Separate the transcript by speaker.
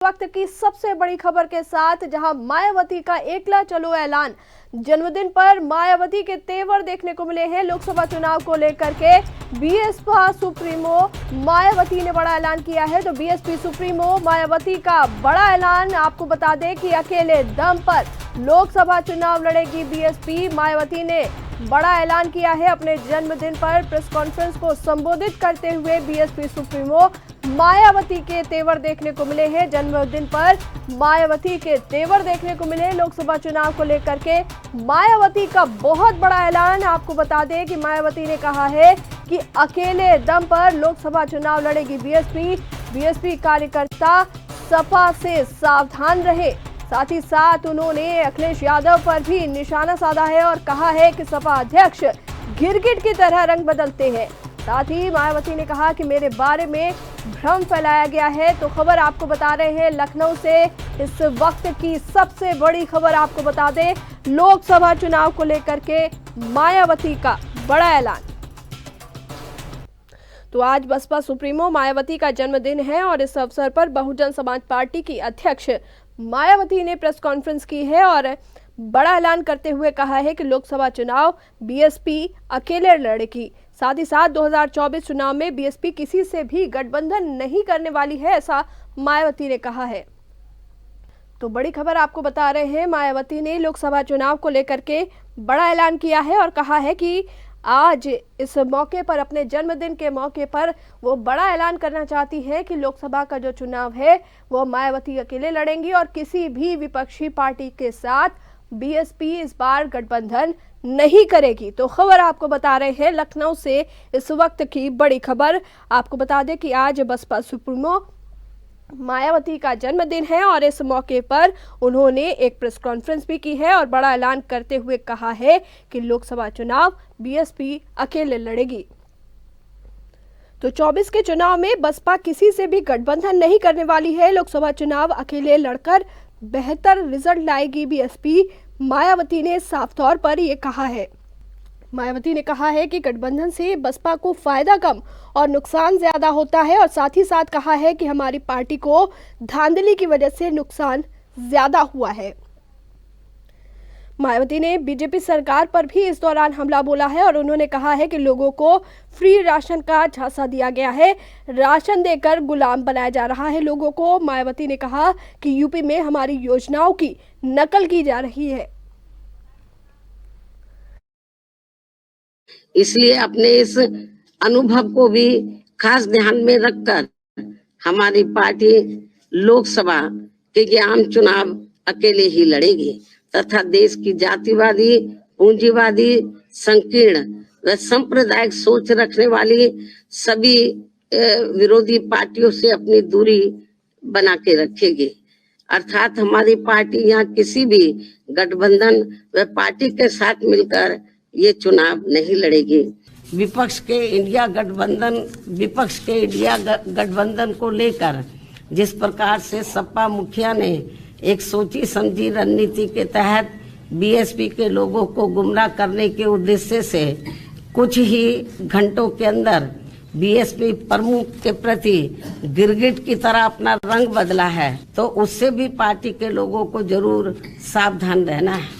Speaker 1: वक्त की सबसे बड़ी खबर के साथ, जहां मायावती का एकला चलो ऐलान। जन्मदिन पर मायावती के तेवर देखने को मिले हैं। लोकसभा चुनाव को लेकर के बीएसपी सुप्रीमो मायावती ने बड़ा ऐलान किया है। तो बीएसपी सुप्रीमो मायावती का बड़ा ऐलान, आपको बता दें कि अकेले दम पर लोकसभा चुनाव लड़ेगी बीएसपी। मायावती ने बड़ा ऐलान किया है। अपने जन्मदिन पर प्रेस कॉन्फ्रेंस को संबोधित करते हुए बीएसपी सुप्रीमो मायावती के तेवर देखने को मिले हैं। जन्मदिन पर मायावती के तेवर देखने को मिले। लोकसभा चुनाव को लेकर के मायावती का बहुत बड़ा ऐलान। आपको बता दें कि मायावती ने कहा है कि अकेले दम पर लोकसभा चुनाव लड़ेगी बीएसपी कार्यकर्ता सपा से सावधान रहे। साथ ही साथ उन्होंने अखिलेश यादव पर भी निशाना साधा है और कहा है कि सपा अध्यक्ष गिरगिट की तरह रंग बदलते हैं। साथ ही मायावती ने कहा कि मेरे बारे में भ्रम फैलाया गया है। तो खबर आपको बता रहे हैं लखनऊ से, इस वक्त की सबसे बड़ी खबर आपको बता दें, लोकसभा चुनाव को लेकर के मायावती का बड़ा ऐलान। तो आज बसपा सुप्रीमो मायावती का जन्मदिन है और इस अवसर पर बहुजन समाज पार्टी की अध्यक्ष मायावती ने प्रेस कॉन्फ्रेंस की है और बड़ा ऐलान करते हुए कहा है कि लोकसभा चुनाव बीएसपी अकेले लड़ेगी। साथ ही साथ 2024 चुनाव में बीएसपी किसी से भी गठबंधन नहीं करने वाली है, ऐसा मायावती ने कहा है। तो बड़ी खबर आपको बता रहे हैं, मायावती ने लोकसभा चुनाव को लेकर के बड़ा ऐलान किया है और कहा है कि आज इस मौके पर, अपने जन्मदिन के मौके पर, वो बड़ा ऐलान करना चाहती है कि लोकसभा का जो चुनाव है वो मायावती अकेले लड़ेंगी और किसी भी विपक्षी पार्टी के साथ बीएसपी इस बार गठबंधन नहीं करेगी। तो खबर आपको बता रहे हैं लखनऊ से, इस वक्त की बड़ी खबर। आपको बता दें कि आज बसपा सुप्रीमो मायावती का जन्मदिन है और इस मौके पर उन्होंने एक प्रेस कॉन्फ्रेंस भी की है और बड़ा ऐलान करते हुए कहा है कि लोकसभा चुनाव बीएसपी अकेले लड़ेगी। तो 24 के चुनाव में बसपा किसी से भी गठबंधन नहीं करने वाली है। लोकसभा चुनाव अकेले लड़कर बेहतर रिजल्ट लाएगी बीएसपी, मायावती ने साफ तौर पर यह कहा है। मायावती ने कहा है कि गठबंधन से बसपा को फायदा कम और नुकसान ज्यादा होता है और साथ ही साथ कहा है कि हमारी पार्टी को धांधली की वजह से नुकसान ज्यादा हुआ है। मायावती ने बीजेपी सरकार पर भी इस दौरान हमला बोला है और उन्होंने कहा है कि लोगों को फ्री राशन का झांसा दिया गया है, राशन देकर गुलाम बनाया जा रहा है लोगों को। मायावती ने कहा कि यूपी में हमारी योजनाओं की नकल की जा रही है।
Speaker 2: इसलिए अपने इस अनुभव को भी खास ध्यान में रखकर हमारी पार्टी लोकसभा के आम चुनाव अकेले ही लड़ेगी तथा देश की जातिवादी, पूंजीवादी, संकीर्ण व सांप्रदायिक सोच रखने वाली सभी विरोधी पार्टियों से अपनी दूरी बना के रखेगी। अर्थात हमारी पार्टी यहाँ किसी भी गठबंधन व पार्टी के साथ मिलकर ये चुनाव नहीं लड़ेगी। विपक्ष के इंडिया गठबंधन को लेकर जिस प्रकार से सपा मुखिया ने एक सोची समझी रणनीति के तहत बीएसपी के लोगों को गुमराह करने के उद्देश्य से कुछ ही घंटों के अंदर बीएसपी प्रमुख के प्रति गिरगिट की तरह अपना रंग बदला है, तो उससे भी पार्टी के लोगों को जरूर सावधान रहना है।